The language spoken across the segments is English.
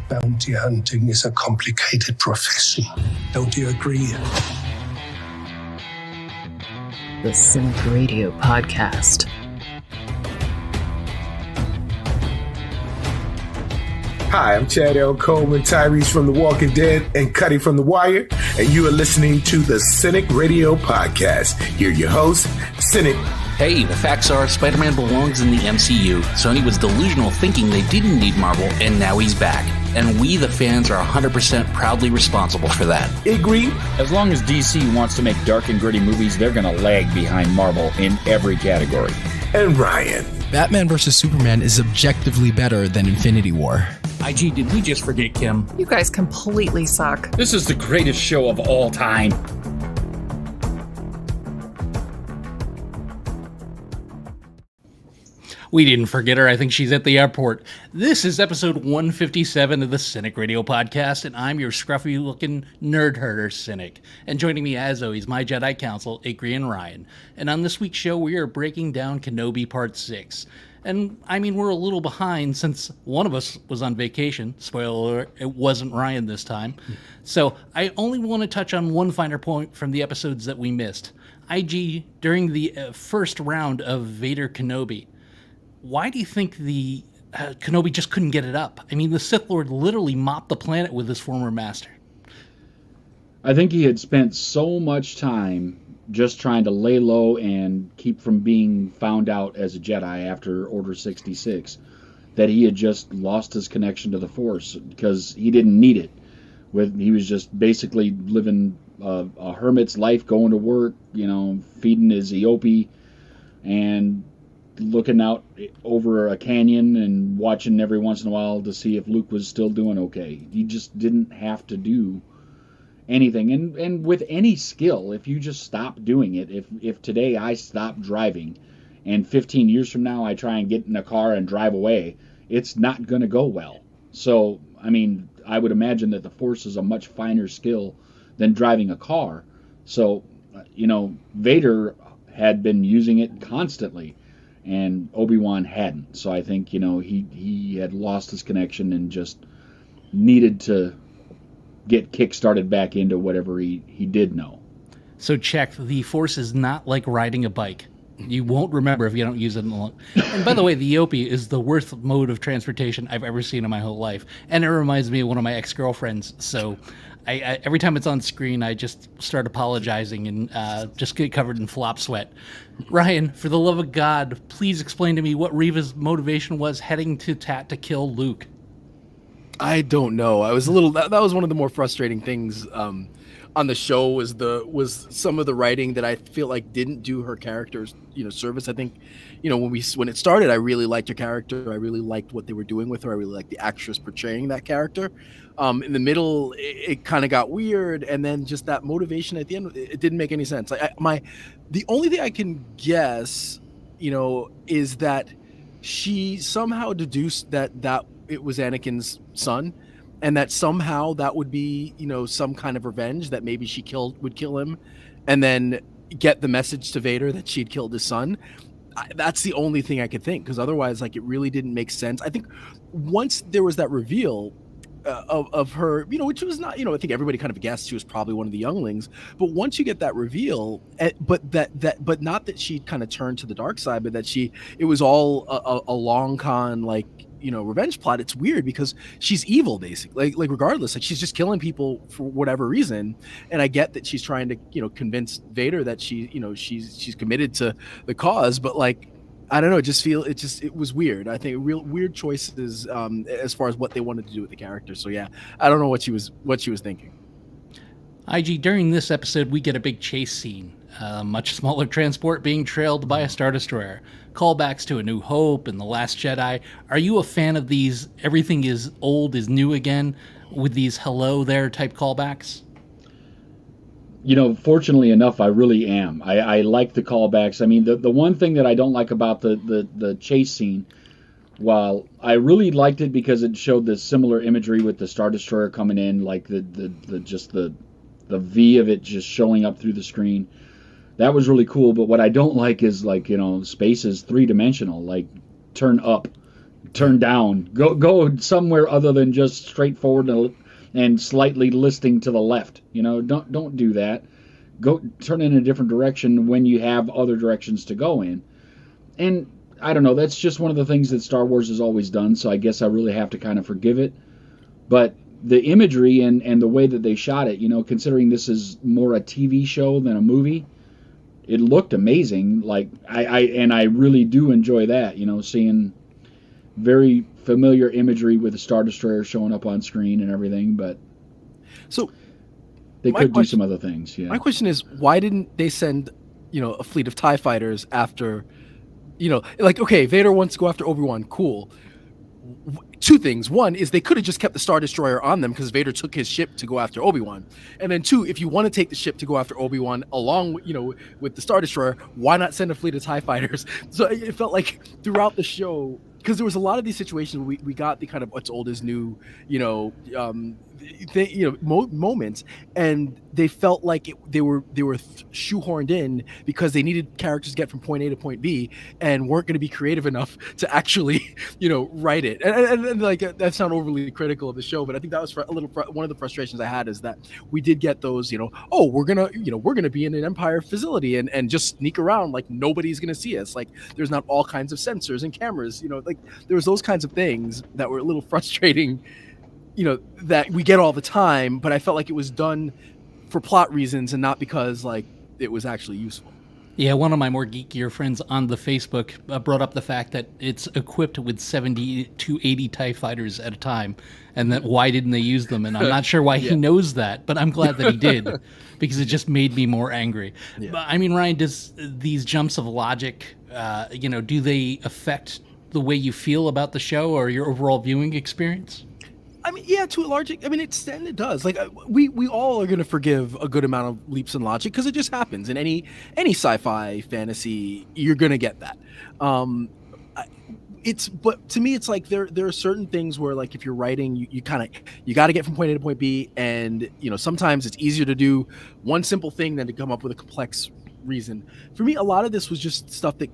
Bounty hunting is a complicated profession. Don't you agree? The Cinik Radio Podcast. Hi, I'm Chad L. Coleman, Tyrese from The Walking Dead, and Cuddy from The Wire, and you are listening to the Cinik Radio Podcast. Here are your hosts, Cinik. Hey, the facts are Spider-Man belongs in the MCU. Sony was delusional thinking they didn't need Marvel, and now he's back. And we, the fans, are 100% proudly responsible for that. Agree? As long as DC wants to make dark and gritty movies, they're going to lag behind Marvel in every category. And Ryan. Batman vs. Superman is objectively better than Infinity War. IG, did we just forget Kim? You guys completely suck. This is the greatest show of all time. We didn't forget her. I think she's at the airport. This is episode 157 of the Cinik Radio Podcast, and I'm your scruffy-looking nerd herder, Cinik. And joining me, as always, my Jedi Council, Ikri and Ryan. And on this week's show, we are breaking down Kenobi Part 6. And, I mean, we're a little behind since one of us was on vacation. Spoiler alert, it wasn't Ryan this time. So I only want to touch on one finer point from the episodes that we missed. IG, during the first round of Vader Kenobi, why do you think the Kenobi just couldn't get it up? I mean, the Sith Lord literally mopped the planet with his former master. I think he had spent so much time just trying to lay low and keep from being found out as a Jedi after Order 66 that he had just lost his connection to the Force because he didn't need it. He was just basically living a hermit's life, going to work, feeding his Eope and looking out over a canyon and watching every once in a while to see if Luke was still doing okay. He just didn't have to do anything. And with any skill, if you just stop doing it, if today I stop driving and 15 years from now I try and get in a car and drive away, it's not going to go well. So, I mean, I would imagine that the Force is a much finer skill than driving a car. So, Vader had been using it constantly, and Obi-Wan hadn't. So I think, he had lost his connection and just needed to get kick-started back into whatever he did know. So check, the Force is not like riding a bike. You won't remember if you don't use it in the long. And by the way, the Eope is the worst mode of transportation I've ever seen in my whole life. And it reminds me of one of my ex-girlfriends. So I every time it's on screen, I just start apologizing and just get covered in flop sweat. Ryan, for the love of God, please explain to me what Reva's motivation was heading to Tat to kill Luke. I don't know. I was a little. That was one of the more frustrating things on the show. Was some of the writing that I feel like didn't do her character's service. I think when it started, I really liked her character. I really liked what they were doing with her. I really liked the actress portraying that character. In the middle, it kind of got weird, and then just that motivation at the end, it didn't make any sense. The only thing I can guess, is that she somehow deduced that it was Anakin's son, and that somehow that would be, some kind of revenge, that maybe she would kill him, and then get the message to Vader that she'd killed his son. That's the only thing I could think, because otherwise, it really didn't make sense. I think once there was that reveal of her, which was not, I think everybody kind of guessed she was probably one of the younglings. But once you get that reveal, but not that she kind of turned to the dark side, but that it was all a long con, revenge plot. It's weird because she's evil, basically, regardless, she's just killing people for whatever reason. And I get that she's trying to, convince Vader that she's committed to the cause, but I don't know. It was weird. I think real weird choices as far as what they wanted to do with the character. So yeah, I don't know what she was thinking. IG, during this episode, we get a big chase scene. A much smaller transport being trailed by a Star Destroyer. Callbacks to A New Hope and The Last Jedi. Are you a fan of these everything is old is new again with these hello there type callbacks? Fortunately enough, I really am. I like the callbacks. I mean, the one thing that I don't like about the chase scene, while I really liked it because it showed the similar imagery with the Star Destroyer coming in, the V of it just showing up through the screen. That was really cool. But what I don't like is space is 3-dimensional. Turn up, turn down. Go somewhere other than just straightforward and slightly listing to the left. Don't do that. Go turn in a different direction when you have other directions to go in. And I don't know, that's just one of the things that Star Wars has always done, so I guess I really have to kind of forgive it. But the imagery and the way that they shot it, considering this is more a TV show than a movie, it looked amazing. Like I really do enjoy that, seeing very familiar imagery with the Star Destroyer showing up on screen and everything, but so they could do some other things. Yeah. My question is, why didn't they send, a fleet of TIE fighters after, okay, Vader wants to go after Obi-Wan, cool. Two things. One is they could have just kept the Star Destroyer on them because Vader took his ship to go after Obi-Wan. And then two, if you want to take the ship to go after Obi-Wan along, with the Star Destroyer, why not send a fleet of TIE fighters? So it felt like throughout the show, because there was a lot of these situations where we got the kind of what's old is new, moments, and they felt like they were shoehorned in because they needed characters to get from point A to point B and weren't going to be creative enough to actually write it. And like, that's not overly critical of the show, but I think that was one of the frustrations I had, is that we did get those we're gonna be in an Empire facility and just sneak around like nobody's gonna see us, like there's not all kinds of sensors and cameras, like there was those kinds of things that were a little frustrating, that we get all the time, but I felt like it was done for plot reasons and not because like it was actually useful. Yeah, one of my more geekier friends on the Facebook brought up the fact that it's equipped with 70 to 80 TIE fighters at a time, and that why didn't they use them? And I'm not sure why he knows that, but I'm glad that he did, because it just made me more angry. Yeah. But, I mean, Ryan, does these jumps of logic, do they affect the way you feel about the show or your overall viewing experience? I mean, yeah, to a large, it does. Like we all are going to forgive a good amount of leaps in logic because it just happens in any sci-fi fantasy. You're going to get that. But to me, it's like there are certain things where, like, if you're writing, you got to get from point A to point B, and sometimes it's easier to do one simple thing than to come up with a complex reason. For me, a lot of this was just stuff that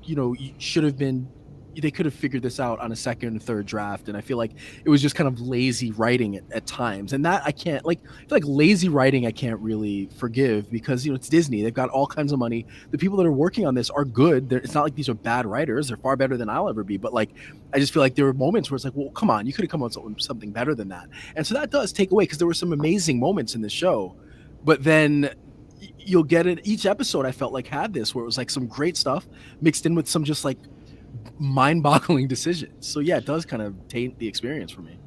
should have been. They could have figured this out on a second and third draft, and I feel like it was just kind of lazy writing at times, and that I can't I feel like lazy writing I can't really forgive, because it's Disney. They've got all kinds of money. The people that are working on this are good. It's not like these are bad writers. They're far better than I'll ever be, but like I just feel like there were moments where it's like, well, come on, you could have come up with something better than that. And so that does take away, because there were some amazing moments in this show, but then you'll get it each episode. I felt like had this where it was like some great stuff mixed in with some just like mind-boggling decisions. So yeah, it does kind of taint the experience for me.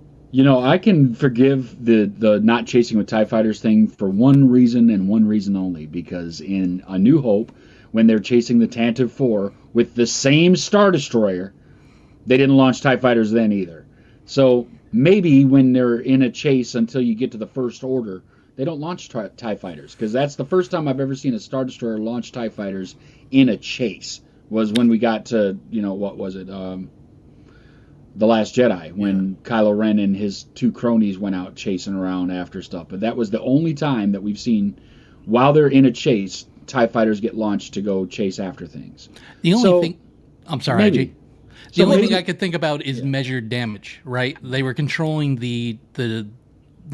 I can forgive the not chasing with TIE fighters thing for one reason and one reason only, because in A New Hope, when they're chasing the Tantive 4 with the same Star Destroyer, they didn't launch TIE fighters then either. So maybe when they're in a chase until you get to the First Order, they don't launch TIE fighters, because that's the first time I've ever seen a Star Destroyer launch TIE fighters in a chase. Was when we got to, what was it, The Last Jedi, when Kylo Ren and his two cronies went out chasing around after stuff. But that was the only time that we've seen, while they're in a chase, TIE fighters get launched to go chase after things. The only thing... I'm sorry, maybe. The only thing I could think about is measured damage, right? They were controlling the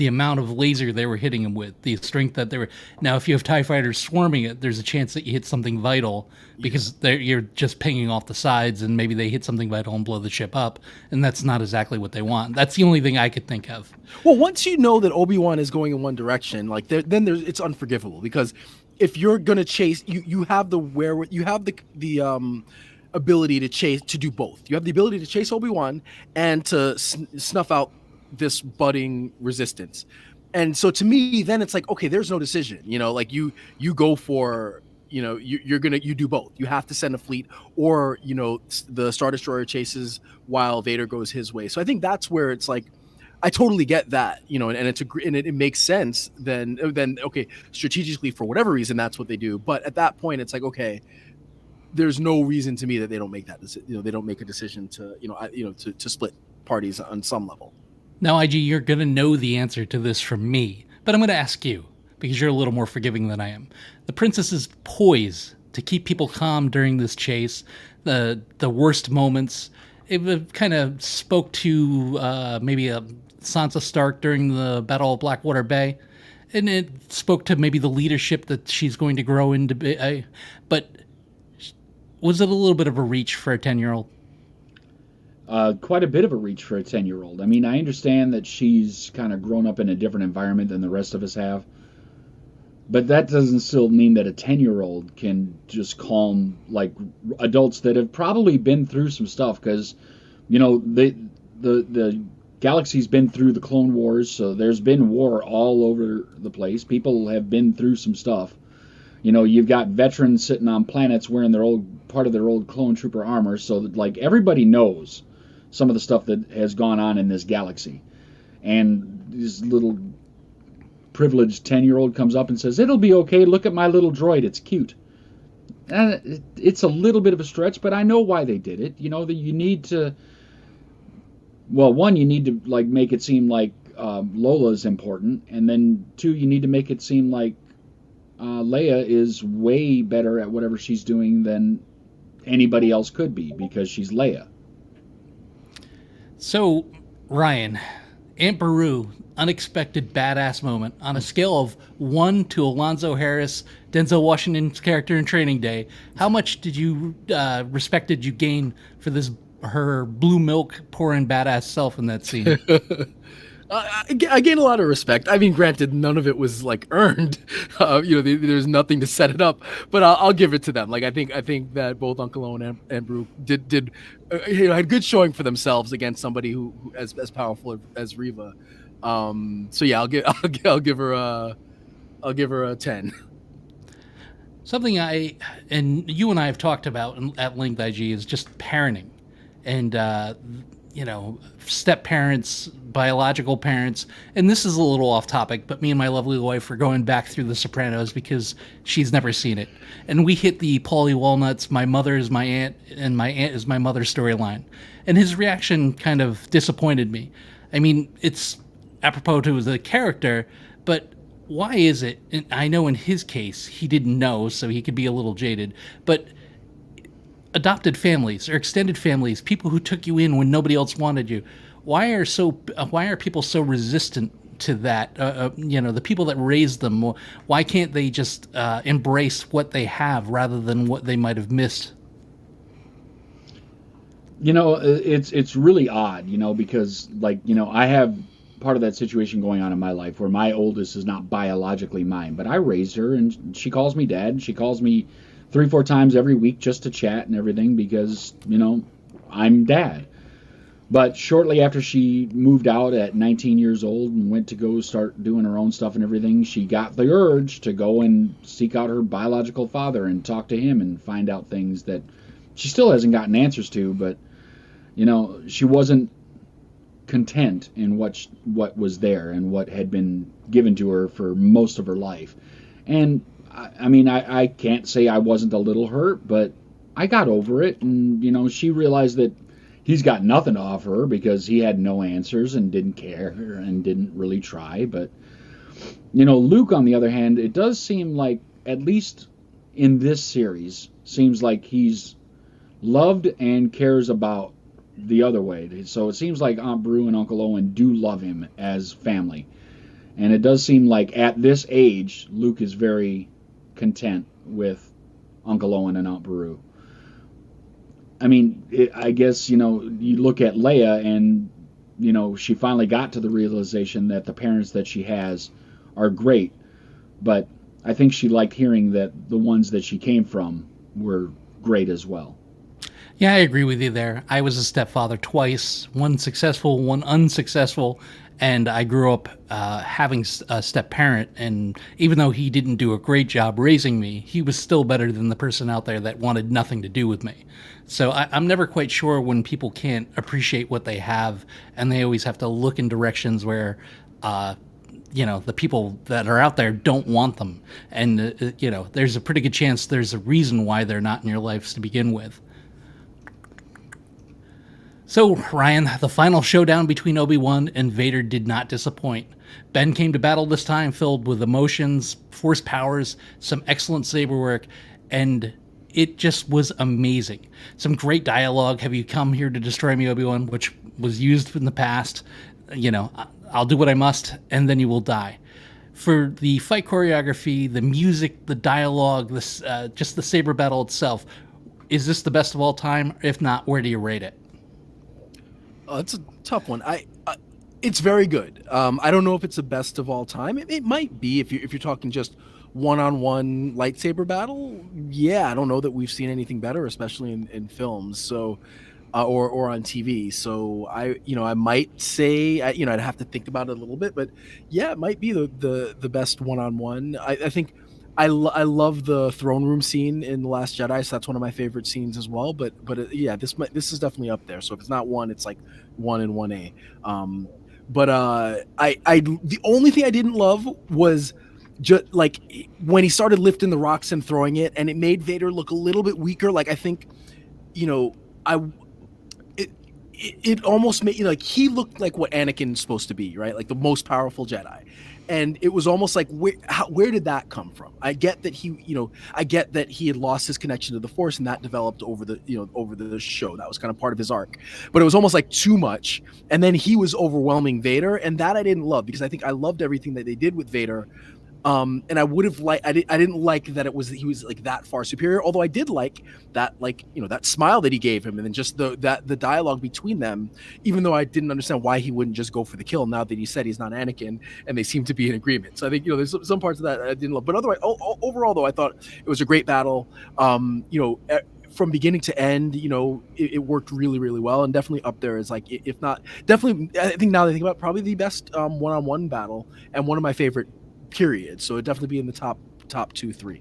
amount of laser they were hitting them with, the strength that they were... Now, if you have TIE fighters swarming it, there's a chance that you hit something vital, because you're just pinging off the sides, and maybe they hit something vital and blow the ship up, and that's not exactly what they want. That's the only thing I could think of. Well, once you know that Obi-Wan is going in one direction, like then it's unforgivable, because if you're going to chase, you have the ability to chase, to do both. You have the ability to chase Obi-Wan and to snuff out this budding resistance. And so to me, then it's like, okay, there's no decision, like you go for, you do both. You have to send a fleet, or, the Star Destroyer chases while Vader goes his way. So I think that's where it's like, I totally get that, and it makes sense. Then okay, strategically, for whatever reason, that's what they do. But at that point, it's like, okay, there's no reason to me that they don't make that decision. They don't make a decision to, to split parties on some level. Now, IG, you're going to know the answer to this from me, but I'm going to ask you, because you're a little more forgiving than I am. The princess's poise to keep people calm during this chase, the worst moments, it kind of spoke to maybe a Sansa Stark during the Battle of Blackwater Bay, and it spoke to maybe the leadership that she's going to grow into. But was it a little bit of a reach for a 10-year-old? Quite a bit of a reach for a 10-year-old. I mean, I understand that she's kind of grown up in a different environment than the rest of us have, but that doesn't still mean that a 10-year-old can just calm like adults that have probably been through some stuff, because, you know, the galaxy's been through the Clone Wars, so there's been war all over the place. People have been through some stuff. You know, you've got veterans sitting on planets wearing part of their old clone trooper armor, so that, like, everybody knows some of the stuff that has gone on in this galaxy. And this little privileged 10-year-old comes up and says, "It'll be okay, look at my little droid, it's cute." And it's a little bit of a stretch, but I know why they did it. You know, that you need to, well, one, you need to, like, make it seem like Lola's important, and then two, you need to make it seem like Leia is way better at whatever she's doing than anybody else could be, because she's Leia. So, Ryan, Aunt Beru, unexpected badass moment. On a scale of 1 to Alonzo Harris, Denzel Washington's character in Training Day, how much did you respect did you gain for her blue milk pouring badass self in that scene? I gain a lot of respect. I mean, granted, none of it was like earned. There's nothing to set it up, but I'll give it to them. Like, I think that both Uncle Owen and Brooke did had good showing for themselves against somebody who as powerful as Reva. So yeah, I'll give her a 10. Something you and I have talked about at length, IG, is just parenting, and step parents, biological parents. And this is a little off topic, but me and my lovely wife are going back through The Sopranos because she's never seen it. And we hit the Paulie Walnuts, my mother is my aunt, and my aunt is my mother storyline. And his reaction kind of disappointed me. I mean, it's apropos to the character, but why is it? And I know in his case, he didn't know, so he could be a little jaded, but adopted families or extended families, people who took you in when nobody else wanted you, why are people so resistant to that? The people that raised them, why can't they just embrace what they have rather than what they might have missed? It's really odd, because, I have part of that situation going on in my life where my oldest is not biologically mine, but I raised her, and she calls me dad, and she calls me 3-4 times every week just to chat and everything because, I'm dad. But shortly after she moved out at 19 years old and went to go start doing her own stuff and everything, she got the urge to go and seek out her biological father and talk to him and find out things that she still hasn't gotten answers to. But, she wasn't content in what was there and what had been given to her for most of her life. And I can't say I wasn't a little hurt, but I got over it. And, she realized that he's got nothing to offer her because he had no answers and didn't care and didn't really try. But, Luke, on the other hand, it does seem like, at least in this series, seems like he's loved and cares about the other way. So it seems like Aunt Beru and Uncle Owen do love him as family. And it does seem like at this age, Luke is very content with Uncle Owen and Aunt Beru. I guess, you look at Leia and, she finally got to the realization that the parents that she has are great. But I think she liked hearing that the ones that she came from were great as well. Yeah, I agree with you there. I was a stepfather twice, one successful, one unsuccessful. And I grew up having a step-parent, and even though he didn't do a great job raising me, he was still better than the person out there that wanted nothing to do with me. So I'm never quite sure when people can't appreciate what they have, and they always have to look in directions where, the people that are out there don't want them. And, there's a pretty good chance there's a reason why they're not in your lives to begin with. So, Ryan, the final showdown between Obi-Wan and Vader did not disappoint. Ben came to battle this time filled with emotions, force powers, some excellent saber work, and it just was amazing. Some great dialogue. Have you come here to destroy me, Obi-Wan? Which was used in the past. I'll do what I must, and then you will die. For the fight choreography, the music, the dialogue, just the saber battle itself, is this the best of all time? If not, where do you rate it? Oh, it's a tough one. It's very good. I don't know if it's the best of all time. It might be if you're talking just one-on-one lightsaber battle. Yeah, I don't know that we've seen anything better, especially in films. So, or on TV. So I might say, I'd have to think about it a little bit, but yeah, it might be the best one-on-one. I think I love the throne room scene in The Last Jedi, so that's one of my favorite scenes as well. But yeah, this is definitely up there. So if it's not one, it's like 1 and 1A. But the only thing I didn't love was just like when he started lifting the rocks and throwing it, and it made Vader look a little bit weaker. Like I think, it almost made like he looked like what Anakin's supposed to be, right? Like the most powerful Jedi. And it was almost like, where did that come from? I get that he had lost his connection to the Force, and that developed over the show. That was kind of part of his arc, but it was almost like too much. And then he was overwhelming Vader, and that I didn't love, because I think I loved everything that they did with Vader. And I would have liked, I didn't like that he was like that far superior. Although I did like that, that smile that he gave him, and then just the dialogue between them. Even though I didn't understand why he wouldn't just go for the kill now that he said he's not Anakin, and they seem to be in agreement. So I think there's some parts of that I didn't love, but otherwise, overall though, I thought it was a great battle. From beginning to end, it worked really, really well, and definitely up there is like, if not, definitely, I think now that I think about it, probably the best one-on-one battle, and one of my favorite. Period. So it'd definitely be in the top 2-3.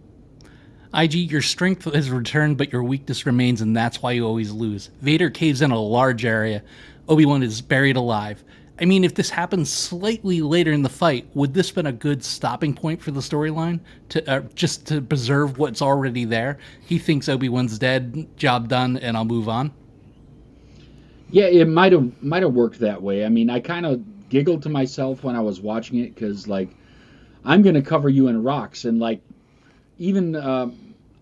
IG, your strength has returned, but your weakness remains, and that's why you always lose. Vader caves in a large area. Obi-Wan is buried alive. I mean, if this happens slightly later in the fight, would this been a good stopping point for the storyline to just to preserve what's already there? He thinks Obi-Wan's dead, job done, and I'll move on. Yeah, it might have worked that way. I mean, I kind of giggled to myself when I was watching it, because I'm going to cover you in rocks. And even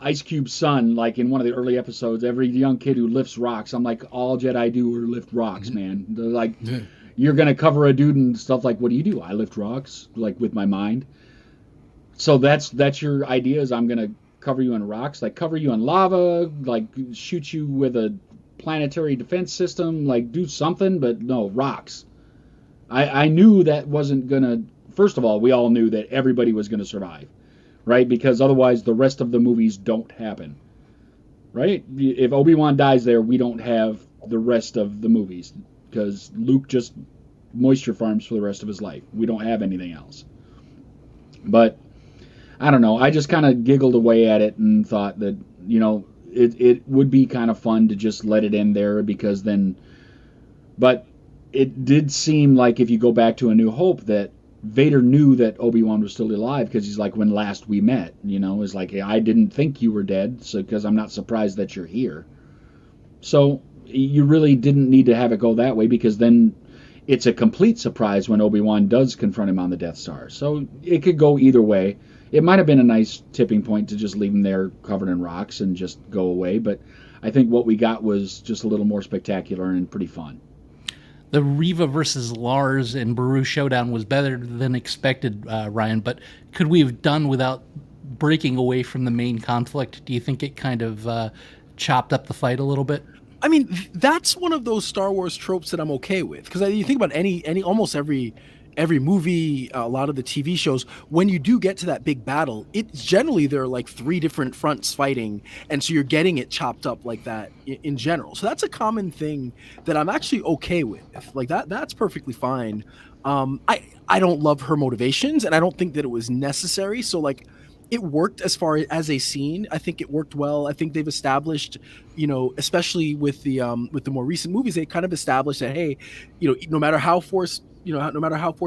Ice Cube's son, in one of the early episodes, every young kid who lifts rocks, I'm like, all Jedi do are lift rocks, man. They're like, you're going to cover a dude and stuff, like, what do? I lift rocks, with my mind. So that's your idea, is I'm going to cover you in rocks, cover you in lava, shoot you with a planetary defense system, do something, but no, rocks. I knew that wasn't going to... First of all, we all knew that everybody was going to survive, right? Because otherwise the rest of the movies don't happen, right? If Obi-Wan dies there, we don't have the rest of the movies, because Luke just moisture farms for the rest of his life. We don't have anything else. But, I don't know. I just kind of giggled away at it and thought that, it would be kind of fun to just let it end there, because then... But it did seem like, if you go back to A New Hope, that Vader knew that Obi-Wan was still alive, because he's like, when last we met, it's like, I didn't think you were dead, so because I'm not surprised that you're here. So you really didn't need to have it go that way, because then it's a complete surprise when Obi-Wan does confront him on the Death Star. So it could go either way. It might have been a nice tipping point to just leave him there covered in rocks and just go away, but I think what we got was just a little more spectacular and pretty fun. The Reva versus Lars and Beru showdown was better than expected, Ryan, but could we have done without breaking away from the main conflict? Do you think it kind of chopped up the fight a little bit? I mean, that's one of those Star Wars tropes that I'm okay with, because you think about almost every movie, a lot of the TV shows, when you do get to that big battle, it's generally there are 3 different fronts fighting, and so you're getting it chopped up like that in general. So that's a common thing that I'm actually okay with. That's perfectly fine. I don't love her motivations, and I don't think that it was necessary. So it worked as far as a scene. I think it worked well. I think they've established, especially with the more recent movies, they kind of established that, hey, no matter how force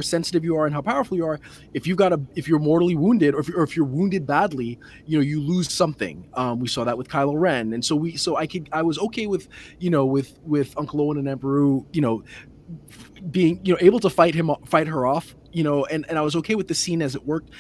sensitive you are and how powerful you are, if you're mortally wounded, or if you're wounded badly, you lose something. We saw that with Kylo Ren, and so I was okay with, with Uncle Owen and Aunt Beru, being, able to fight her off, and I was okay with the scene as it worked.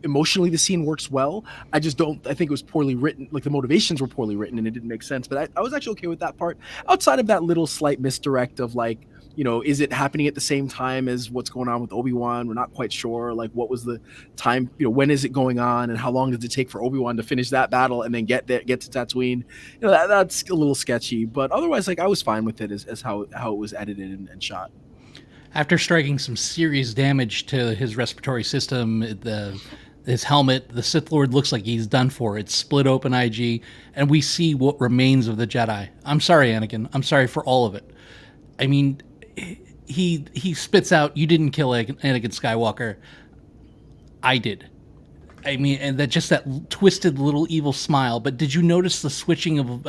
Emotionally the scene works well. I think it was poorly written. Like the motivations were poorly written and it didn't make sense, but I was actually okay with that part, outside of that little slight misdirect of like, is it happening at the same time as what's going on with Obi-Wan? We're not quite sure. Like, what was the time? When is it going on, and how long does it take for Obi-Wan to finish that battle and then get to Tatooine? That's a little sketchy. But otherwise, like, I was fine with it as how it was edited and shot. After striking some serious damage to his respiratory system, his helmet, the Sith Lord looks like he's done for. It's split open IG, and we see what remains of the Jedi. I'm sorry, Anakin. I'm sorry for all of it. I mean, he spits out, "You didn't kill Anakin Skywalker. I did." I mean, and that twisted little evil smile. But did you notice the switching of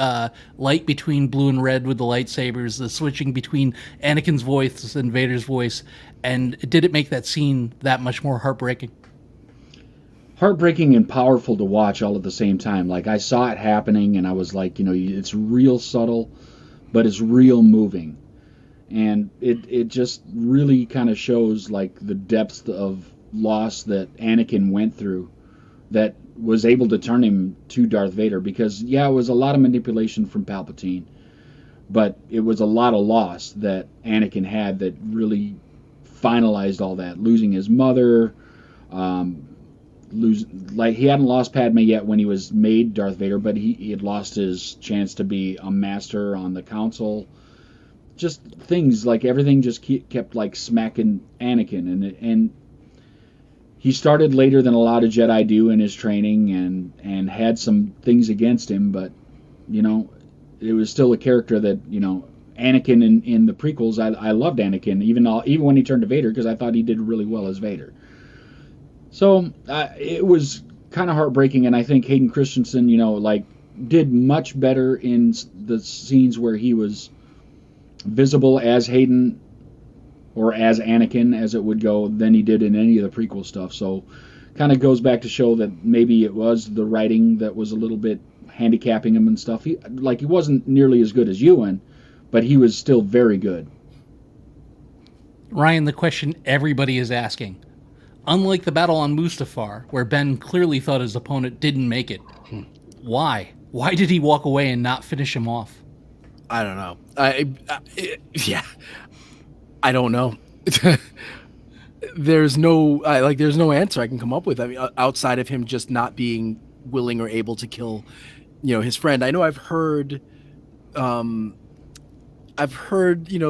light between blue and red with the lightsabers, the switching between Anakin's voice and Vader's voice? And did it make that scene that much more heartbreaking? Heartbreaking and powerful to watch all at the same time. Like, I saw it happening and I was like, it's real subtle, but it's real moving. And it just really kind of shows like the depth of loss that Anakin went through that was able to turn him to Darth Vader. Because, yeah, it was a lot of manipulation from Palpatine, but it was a lot of loss that Anakin had that really finalized all that. Losing his mother, he hadn't lost Padme yet when he was made Darth Vader, but he had lost his chance to be a master on the council. Just things like everything just kept like smacking Anakin, and he started later than a lot of Jedi do in his training, and had some things against him, but it was still a character that Anakin in the prequels. I loved Anakin even when he turned to Vader, because I thought he did really well as Vader. So it was kind of heartbreaking, and I think Hayden Christensen did much better in the scenes where he was visible as Hayden or as Anakin, as it would go, than he did in any of the prequel stuff. So kind of goes back to show that maybe it was the writing that was a little bit handicapping him and stuff. He wasn't nearly as good as Ewan, but he was still very good. Ryan, the question everybody is asking. Unlike the battle on Mustafar, where Ben clearly thought his opponent didn't make it, why? Why did he walk away and not finish him off? I don't know. I don't know. There's no answer I can come up with. I mean, outside of him just not being willing or able to kill, his friend. I know I've heard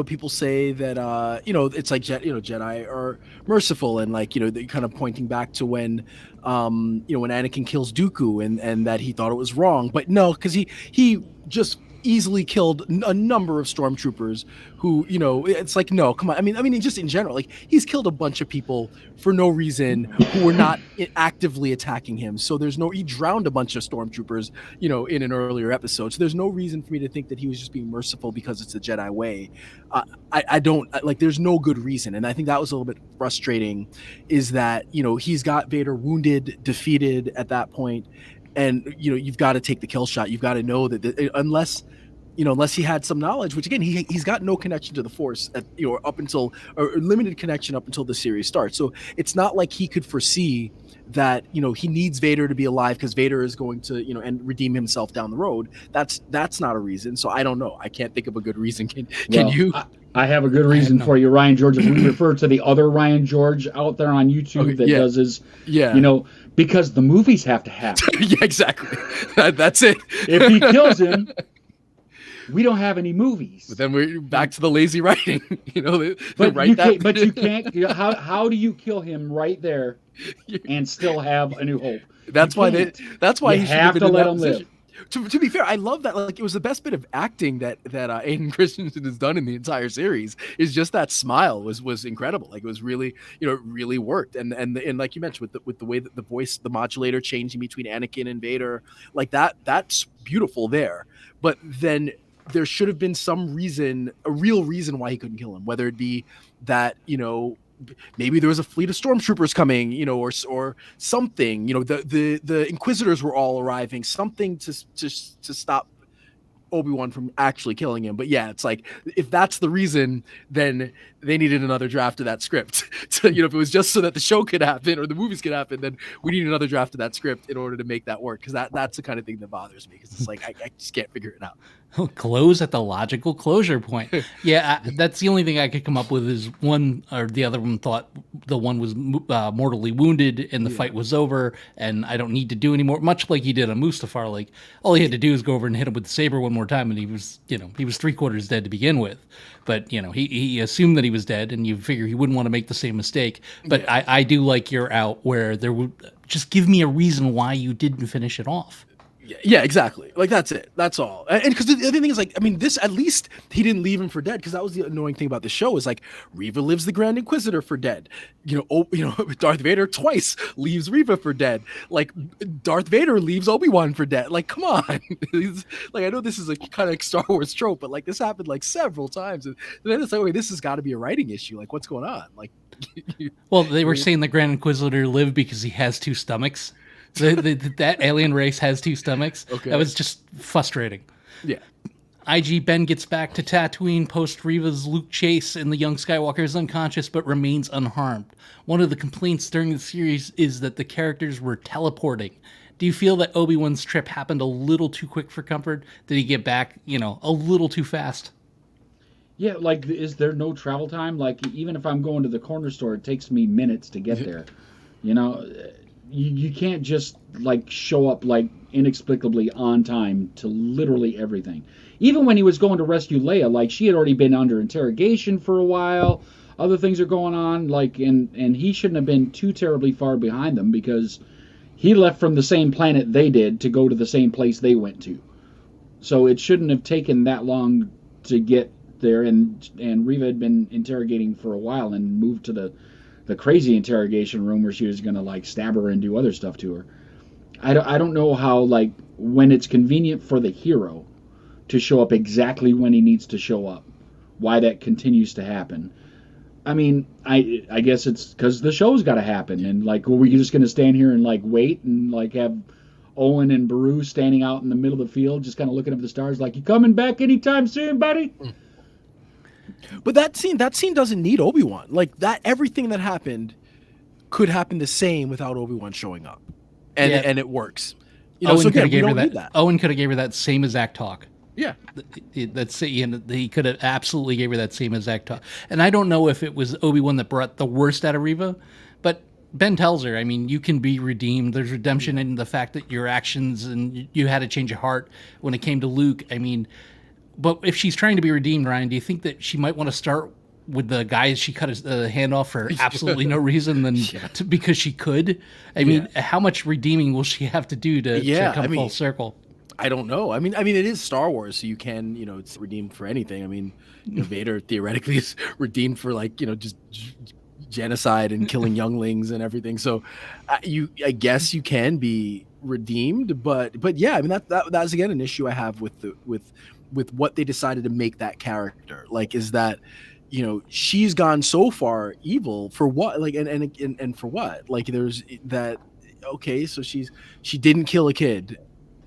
people say that it's like Jedi are merciful, and they kind of pointing back to when when Anakin kills Dooku and that he thought it was wrong, but no, because he just easily killed a number of stormtroopers who, it's like, no, come on. I mean, just in general, like, he's killed a bunch of people for no reason who were not actively attacking him. So he drowned a bunch of stormtroopers, in an earlier episode. So there's no reason for me to think that he was just being merciful because it's the Jedi way. I don't there's no good reason. And I think that was a little bit frustrating, is that, he's got Vader wounded, defeated at that point. And, you've got to take the kill shot. You've got to know that unless he had some knowledge, which again, he's got no connection to the Force up until, or limited connection up until the series starts. So it's not like he could foresee that, he needs Vader to be alive because Vader is going to, and redeem himself down the road. That's not a reason. So I don't know. I can't think of a good reason. Can you? I have a good reason for you, Ryan George. If we refer to the other Ryan George out there on YouTube does his, because the movies have to happen. Yeah, exactly. That's it. If he kills him, we don't have any movies. But then we're back to the lazy writing. But you can't. How do you kill him right there and still have A New Hope? That's why you have to let him live. To be fair, I love that. Like, it was the best bit of acting that Hayden Christensen has done in the entire series. Is just that smile was incredible. Like, it was really, it really worked. And like you mentioned, with the way that the voice, the modulator changing between Anakin and Vader, like that's beautiful there. But then there should have been some reason, a real reason why he couldn't kill him. Whether it be that maybe there was a fleet of stormtroopers coming, or something. The Inquisitors were all arriving. Something to stop Obi-Wan from actually killing him. But yeah, it's like, if that's the reason, then they needed another draft of that script. So, if it was just so that the show could happen or the movies could happen, then we need another draft of that script in order to make that work. Because that's the kind of thing that bothers me. Because it's like, I just can't figure it out. Close at the logical closure point. Yeah, that's the only thing I could come up with is one or the other one thought the one was mortally wounded and the fight was over and I don't need to do anymore. Much like he did on Mustafar, like all he had to do is go over and hit him with the saber one more time and he was 3/4 dead to begin with. But, he assumed that he was dead and you figure he wouldn't want to make the same mistake. But I do like your out where there would just give me a reason why you didn't finish it off. Yeah, exactly. Like, that's it. That's all. And because the other thing is, like, I mean, this, at least he didn't leave him for dead, because that was the annoying thing about the show is, like, Reva lives the Grand Inquisitor for dead. Darth Vader twice leaves Reva for dead. Like, Darth Vader leaves Obi-Wan for dead. Like, come on. Like, I know this is a kind of Star Wars trope, but, like, this happened, like, several times. And then it's like, wait, this has got to be a writing issue. Like, what's going on? Like, well, they were saying the Grand Inquisitor lived because he has two stomachs. That alien race has two stomachs. Okay. That was just frustrating. Yeah. IG Ben gets back to Tatooine post Reva's Luke chase, and the young Skywalker is unconscious but remains unharmed. One of the complaints during the series is that the characters were teleporting. Do you feel that Obi-Wan's trip happened a little too quick for comfort? Did he get back, a little too fast? Yeah, like, is there no travel time? Like, even if I'm going to the corner store, it takes me minutes to get there. You can't just, like, show up, like, inexplicably on time to literally everything. Even when he was going to rescue Leia, like, she had already been under interrogation for a while. Other things are going on, like, and he shouldn't have been too terribly far behind them because he left from the same planet they did to go to the same place they went to. So it shouldn't have taken that long to get there, and Reva had been interrogating for a while and moved to the crazy interrogation room where she was going to, like, stab her and do other stuff to her. I don't know how, like, when it's convenient for the hero to show up exactly when he needs to show up, why that continues to happen. I mean, I guess it's because the show's got to happen, and, like, are we just going to stand here and, like, wait and, like, have Owen and Beru standing out in the middle of the field just kind of looking up at the stars like, you coming back anytime soon, buddy? But that scene doesn't need Obi-Wan. Like, that, everything that happened could happen the same without Obi-Wan showing up, and it works. Owen so again, could have gave her need that. Owen could have gave her that same exact talk. Yeah, he could have absolutely gave her that same exact talk. And I don't know if it was Obi-Wan that brought the worst out of Reva, but Ben tells her, I mean, you can be redeemed. There's redemption in the fact that your actions and you had a change of heart when it came to Luke. I mean. But if she's trying to be redeemed, Ryan, do you think that she might want to start with the guys she cut his hand off for absolutely no reason than because she could? I mean, how much redeeming will she have to do to come full circle? I don't know. I mean, it is Star Wars, so you can, it's redeemed for anything. I mean, Vader theoretically is redeemed for, like, just genocide and killing younglings and everything. So I guess you can be redeemed, but yeah, I mean, that's again an issue I have with what they decided to make that character. Like, is that, she's gone so far evil for what? Like, and for what? Like, there's that, okay, so she didn't kill a kid.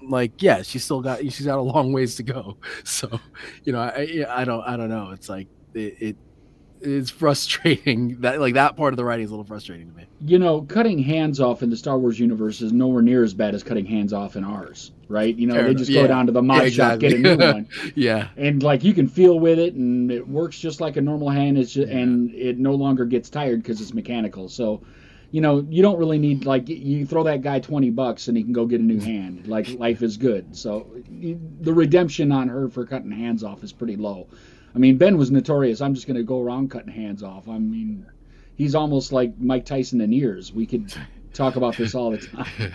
Like, yeah, she's got a long ways to go. So, I don't know. It's like, it's frustrating that, like, that part of the writing is a little frustrating to me. Cutting hands off in the Star Wars universe is nowhere near as bad as cutting hands off in ours, right? They just go down to the mod shop, get a new one. Yeah. And, like, you can feel with it, and it works just like a normal hand, and it no longer gets tired because it's mechanical. So, you don't really need, like, you throw that guy $20 and he can go get a new hand. Like, life is good. So the redemption on her for cutting hands off is pretty low. I mean, Ben was notorious. I'm just going to go around cutting hands off. I mean, he's almost like Mike Tyson in ears. We could talk about this all the time.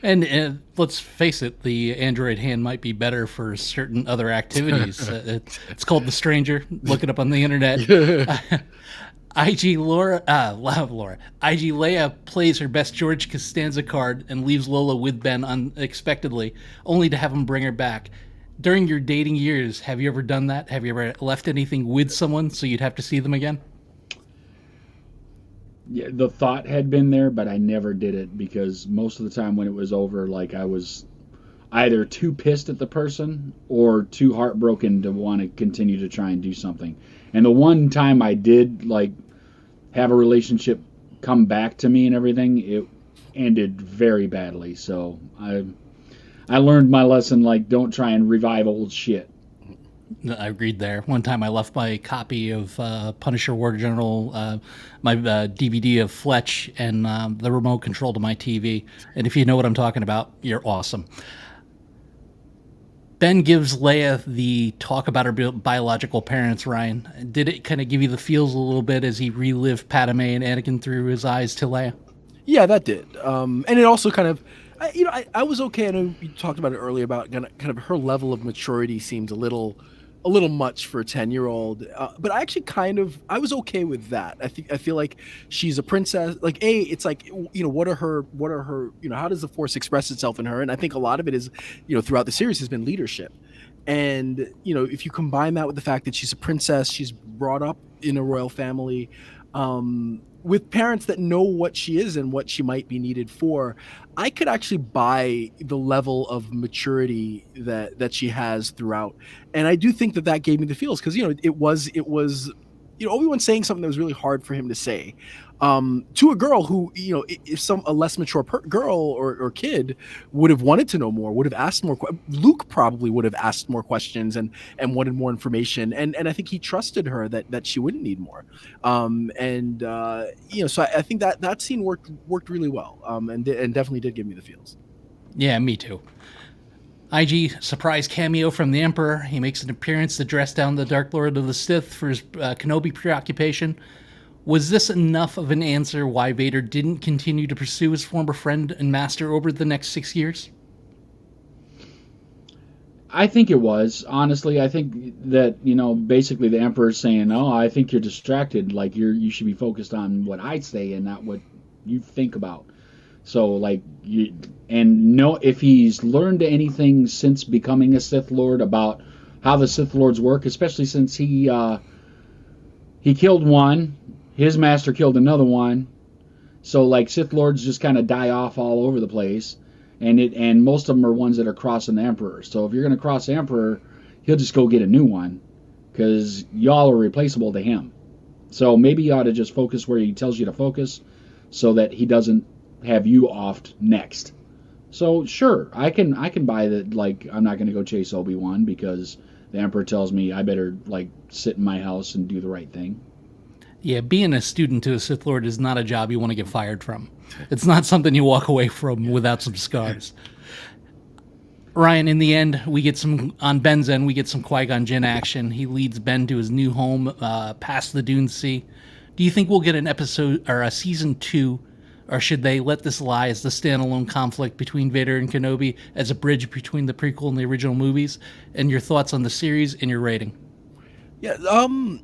And let's face it, the Android hand might be better for certain other activities. It's called The Stranger. Look it up on the internet. IG Leia plays her best George Costanza card and leaves Lola with Ben unexpectedly, only to have him bring her back. During your dating years, have you ever done that? Have you ever left anything with someone so you'd have to see them again? Yeah, the thought had been there, but I never did it because most of the time when it was over, like, I either too pissed at the person or too heartbroken to want to continue to try and do something. And the one time I did like have a relationship come back to me and everything, it ended very badly. So I learned my lesson, like, don't try and revive old shit. I agreed there. One time I left my copy of Punisher War General, my DVD of Fletch, and the remote control to my TV. And if you know what I'm talking about, you're awesome. Ben gives Leia the talk about her biological parents, Ryan. Did it kind of give you the feels a little bit as he relived Padme and Anakin through his eyes to Leia? Yeah, that did. And it also kind of, I was okay. I know you talked about it earlier about kind of her level of maturity seems a little much for a 10-year-old. But I actually I was okay with that. I feel like she's a princess. Like, it's like, what are her, how does the Force express itself in her? And I think a lot of it is, throughout the series has been leadership. And, if you combine that with the fact that she's a princess, she's brought up in a royal family, with parents that know what she is and what she might be needed for, I could actually buy the level of maturity that she has throughout. And I do think that gave me the feels, because, it was Obi-Wan saying something that was really hard for him to say, to a girl who, if a less mature girl or kid would have wanted to know more, would have asked more. Luke probably would have asked more questions and wanted more information. And I think he trusted her that she wouldn't need more. So I think that scene worked really well. And definitely did give me the feels. Yeah, me too. IG surprise cameo from the Emperor. He makes an appearance to dress down the Dark Lord of the Sith for his Kenobi preoccupation. Was this enough of an answer why Vader didn't continue to pursue his former friend and master over the next 6 years? I think it was. Honestly, I think that, basically the Emperor's saying, "Oh, I think you're distracted. Like, you should be focused on what I say and not what you think about." So, like, if he's learned anything since becoming a Sith Lord about how the Sith Lords work, especially since he killed one, his master killed another one. So, like, Sith Lords just kind of die off all over the place, and most of them are ones that are crossing the Emperor. So if you're going to cross the Emperor, he'll just go get a new one, because y'all are replaceable to him. So maybe you ought to just focus where he tells you to focus, so that he doesn't have you offed next. So sure, I can buy that. Like, I'm not going to go chase Obi-Wan because the Emperor tells me I better, like, sit in my house and do the right thing. Yeah, being a student to a Sith Lord is not a job you want to get fired from. It's not something you walk away from without some scars. Ryan, in the end, on Ben's end, we get some Qui-Gon Jinn action. He leads Ben to his new home, past the Dune Sea. Do you think we'll get an episode or a season 2, or should they let this lie as the standalone conflict between Vader and Kenobi as a bridge between the prequel and the original movies? And your thoughts on the series and your rating? Yeah, I'm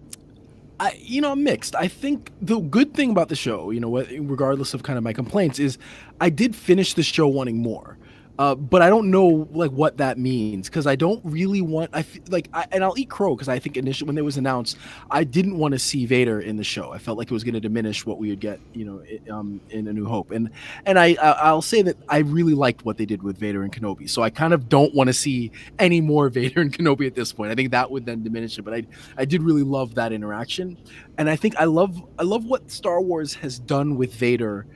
mixed. I think the good thing about the show, regardless of kind of my complaints, is I did finish the show wanting more. But I don't know like what that means, because I don't really want. And I'll eat crow, because I think initially when it was announced, I didn't want to see Vader in the show. I felt like it was going to diminish what we would get, in A New Hope. And I'll say that I really liked what they did with Vader and Kenobi. So I kind of don't want to see any more Vader and Kenobi at this point. I think that would then diminish it. But I did really love that interaction, and I think I love what Star Wars has done with Vader.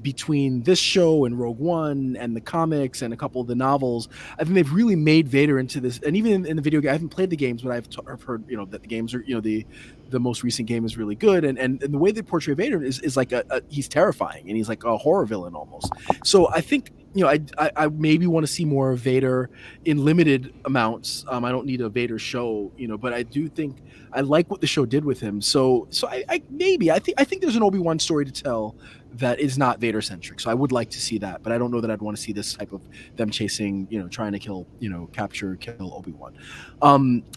Between this show and Rogue One and the comics and a couple of the novels, I think they've really made Vader into this. And even in the video game, I haven't played the games, but I've heard that the games are, the most recent game is really good, and the way they portray Vader is like he's terrifying, and he's like a horror villain almost. So I think I maybe want to see more of Vader in limited amounts. I don't need a Vader show, but I do think I like what the show did with him. So I think there's an Obi-Wan story to tell that is not Vader centric. So I would like to see that, but I don't know that I'd want to see this type of them chasing, trying to kill, capture, kill Obi-Wan.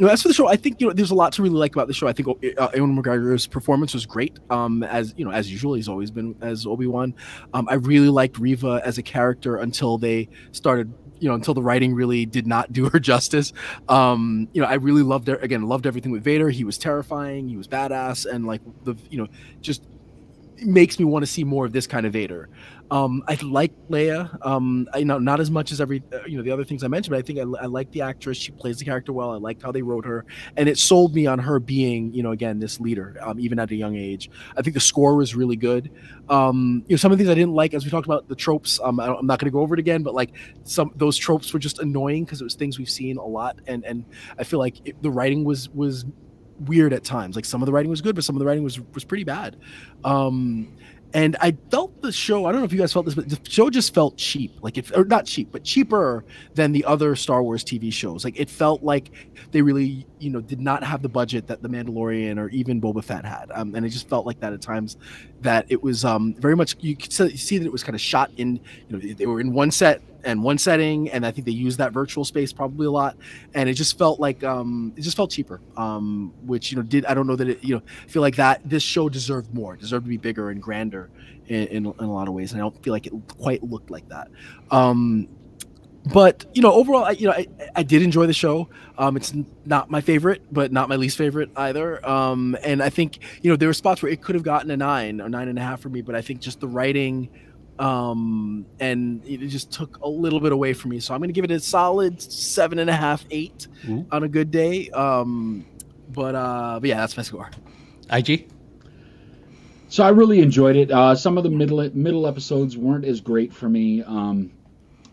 As for the show, I think, there's a lot to really like about the show. I think Ewan McGregor's performance was great. As usual, he's always been as Obi-Wan. I really liked Reva as a character until they started, until the writing really did not do her justice. I really loved everything with Vader. He was terrifying. He was badass. And like just makes me want to see more of this kind of Vader. I like Leia. Not as much as the other things I mentioned, but I think I like the actress. She plays the character well. I liked how they wrote her, and it sold me on her being, again, this leader, even at a young age. I think the score was really good. Some of the things I didn't like, as we talked about the tropes. I'm not going to go over it again, but like those tropes were just annoying because it was things we've seen a lot, and I feel like the writing was weird at times. Like some of the writing was good, but some of the writing was pretty bad. And I felt the show, I don't know if you guys felt this, but the show just felt cheap. Or not cheap, but cheaper than the other Star Wars TV shows. Like it felt like they really, did not have the budget that The Mandalorian or even Boba Fett had. And it just felt like that at times, that it was very much, you could see that it was kind of shot in, they were in one set and one setting, and I think they used that virtual space probably a lot, and it just felt like it just felt cheaper, which I don't know that it I feel like that this show deserved to be bigger and grander in a lot of ways, and I don't feel like it quite looked like that. But overall, I did enjoy the show. It's not my favorite, but not my least favorite either. And I think there were spots where it could have gotten a 9 or 9.5 for me, but I think just the writing and it just took a little bit away from me, so I'm going to give it a solid 7.5, 8 on a good day. But yeah, that's my score. IG. So I really enjoyed it. Some of the middle episodes weren't as great for me,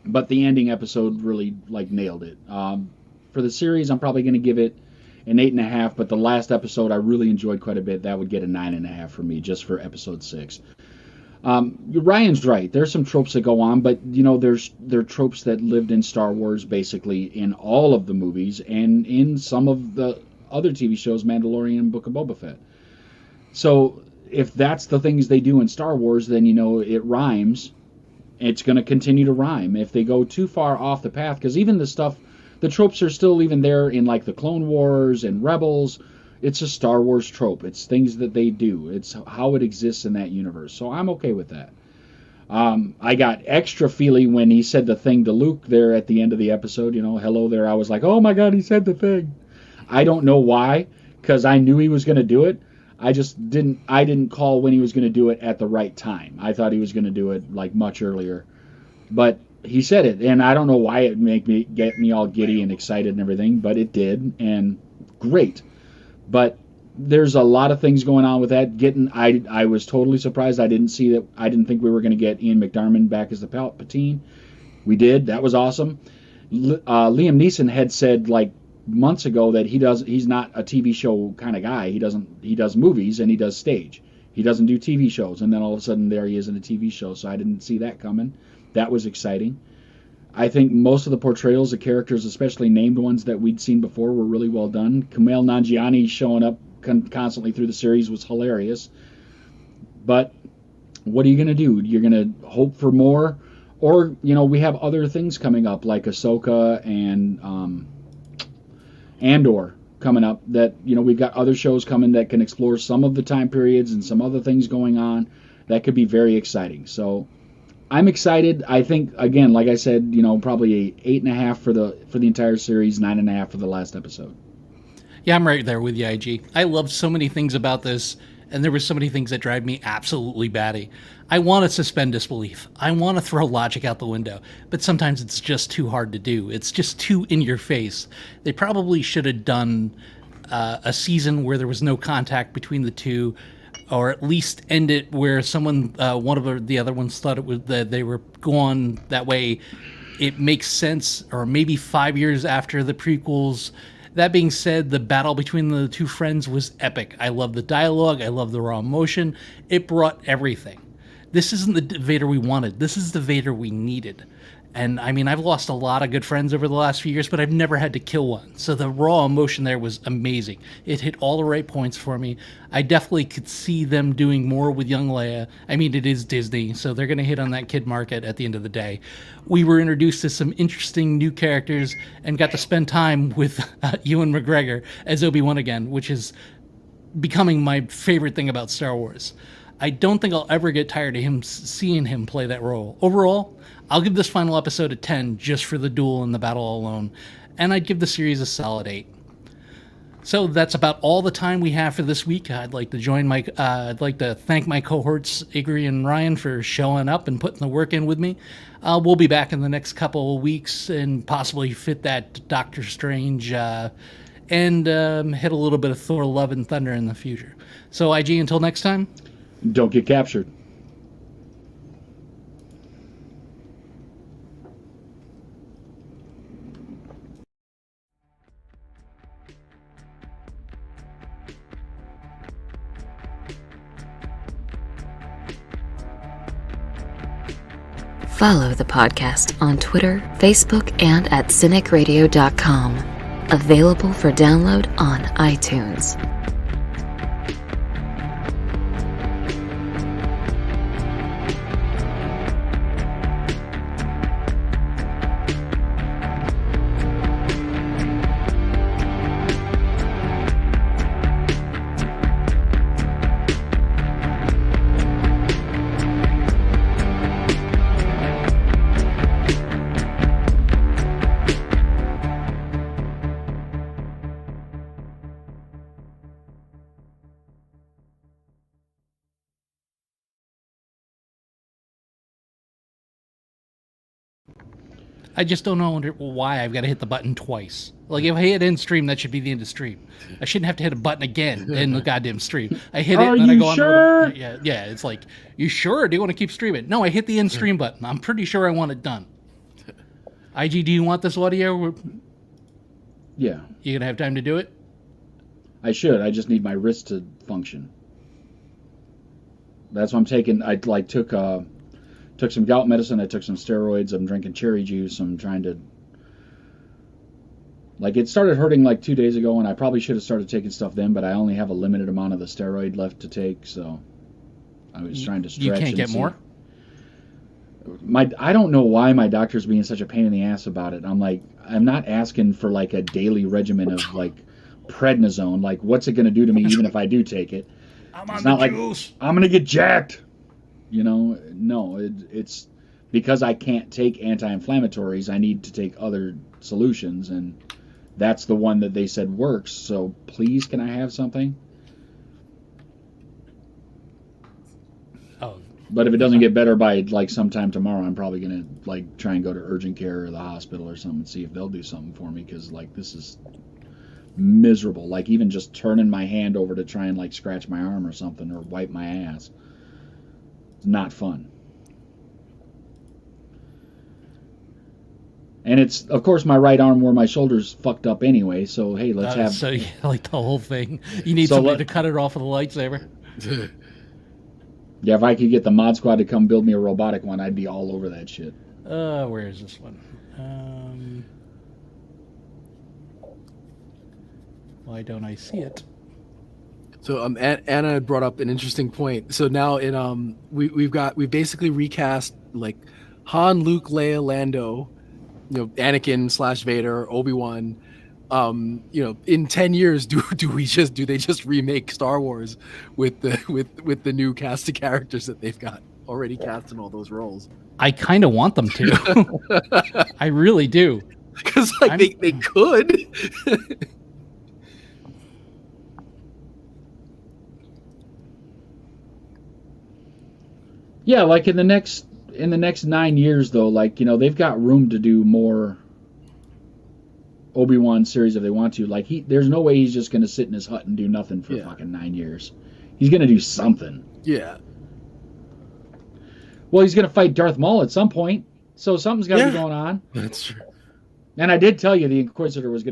but the ending episode really nailed it. For the series, I'm probably going to give it an 8.5, but the last episode I really enjoyed quite a bit. That would get a 9.5 for me, just for episode 6. Ryan's right. There's some tropes that go on, but there are tropes that lived in Star Wars basically in all of the movies and in some of the other TV shows, Mandalorian and Book of Boba Fett. So if that's the things they do in Star Wars, then it rhymes. It's going to continue to rhyme. If they go too far off the path, because even the tropes are still even there in the Clone Wars and Rebels. It's a Star Wars trope. It's things that they do. It's how it exists in that universe. So I'm okay with that. I got extra feely when he said the thing to Luke there at the end of the episode. Hello there. I was like, oh my God, he said the thing. I don't know why, because I knew he was going to do it. I didn't call when he was going to do it at the right time. I thought he was going to do it much earlier. But he said it, and I don't know why it get me all giddy and excited and everything, but it did, and great. But there's a lot of things going on with that. I was totally surprised. I didn't think we were going to get Ian McDiarmid back as the Palpatine. We did. That was awesome. Liam Neeson had said months ago that he's not a TV show kind of guy. He does movies and he does stage. He doesn't do TV shows. And then all of a sudden there he is in a TV show. So I didn't see that coming. That was exciting. I think most of the portrayals of characters, especially named ones that we'd seen before, were really well done. Kumail Nanjiani showing up constantly through the series was hilarious. But what are you going to do? You're going to hope for more? Or, we have other things coming up like Ahsoka and Andor coming up that, we've got other shows coming that can explore some of the time periods and some other things going on. That could be very exciting. So I'm excited. I think, again, like I said, probably a 8.5 for the entire series, 9.5 for the last episode. Yeah, I'm right there with you, IG. I love so many things about this, and there were so many things that drive me absolutely batty. I want to suspend disbelief. I want to throw logic out the window, but sometimes it's just too hard to do. It's just too in your face. They probably should have done a season where there was no contact between the two, or at least end it where one of the other ones thought it was that they were gone. That way it makes sense, or maybe 5 years after the prequels. That being said, the battle between the two friends was epic. I love the dialogue. I love the raw emotion. It brought everything. This isn't the Vader we wanted. This is the Vader we needed. And I mean, I've lost a lot of good friends over the last few years, but I've never had to kill one. So the raw emotion there was amazing. It hit all the right points for me. I definitely could see them doing more with young Leia. I mean, it is Disney, so they're going to hit on that kid market at the end of the day. We were introduced to some interesting new characters and got to spend time with Ewan McGregor as Obi-Wan again, which is becoming my favorite thing about Star Wars. I don't think I'll ever get tired of seeing him play that role. Overall, I'll give this final episode a 10 just for the duel and the battle alone, and I'd give the series a solid 8. So that's about all the time we have for this week. I'd like to thank my cohorts Igri and Ryan for showing up and putting the work in with me. We'll be back in the next couple of weeks and possibly fit that Doctor Strange and hit a little bit of Thor: Love and Thunder in the future. So IG, until next time, don't get captured. Follow the podcast on Twitter, Facebook, and at cinicradio.com. Available for download on iTunes. I just don't know why I've got to hit the button twice. Like, if I hit end stream, that should be the end of stream. I shouldn't have to hit a button again in the goddamn stream. I hit it, and then I go on. Sure? Yeah. It's like, you sure? Do you want to keep streaming? No, I hit the end stream button. I'm pretty sure I want it done. IG, do you want this audio? Yeah. You gonna have time to do it? I should. I just need my wrist to function. That's what I'm taking. I took some gout medicine. I took some steroids. I'm drinking cherry juice. I'm trying to... it started hurting 2 days ago, and I probably should have started taking stuff then, but I only have a limited amount of the steroid left to take, so I was trying to stretch. You can't get more? I don't know why my doctor's being such a pain in the ass about it. I'm not asking for a daily regimen of prednisone. What's it going to do to me even if I do take it? It's not juice. I'm going to get jacked. No, it's because I can't take anti-inflammatories. I need to take other solutions, and that's the one that they said works. So please, can I have something? Oh. But if it doesn't get better by sometime tomorrow, I'm probably gonna try and go to urgent care or the hospital or something and see if they'll do something for me, because this is miserable. Even just turning my hand over to try and scratch my arm or something or wipe my ass. Not fun. And it's, of course, my right arm where my shoulder's fucked up anyway, so hey, let's have... So, yeah, the whole thing. You need somebody to cut it off with a lightsaber? Yeah, if I could get the Mod Squad to come build me a robotic one, I'd be all over that shit. Where is this one? Why don't I see it? So Anna brought up an interesting point. So now in we basically recast Han, Luke, Leia, Lando, Anakin / Vader, Obi-Wan. In 10 years, do they just remake Star Wars with the new cast of characters that they've got already cast in all those roles? I kind of want them to. I really do. Because they could. Yeah, in the next 9 years though, they've got room to do more Obi-Wan series if they want to. There's no way he's just gonna sit in his hut and do nothing for fucking 9 years. He's gonna do something. Yeah. Well, he's gonna fight Darth Maul at some point, so something's gotta be going on. That's true. And I did tell you the Inquisitor was gonna